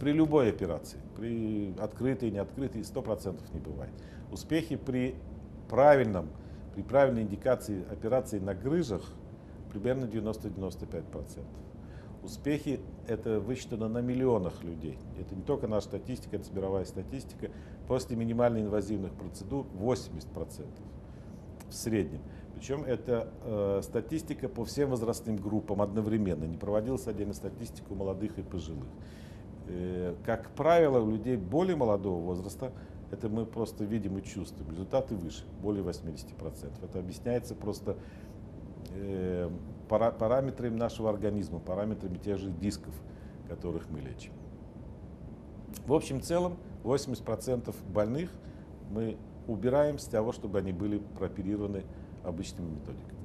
при любой операции, при открытой, не открытой, 100% не бывает. Успехи при правильной индикации операции на грыжах примерно 90-95%. Успехи это высчитано на миллионах людей. Это не только наша статистика, это мировая статистика. После минимально инвазивных процедур 80% в среднем. Причем это статистика по всем возрастным группам одновременно. Не проводилась отдельно статистика у молодых и пожилых. Как правило, у людей более молодого возраста, это мы просто видим и чувствуем, результаты выше, более 80%. Это объясняется просто параметрами нашего организма, параметрами тех же дисков, которых мы лечим. В общем целом 80% больных мы убираем с того, чтобы они были прооперированы обычными методиками.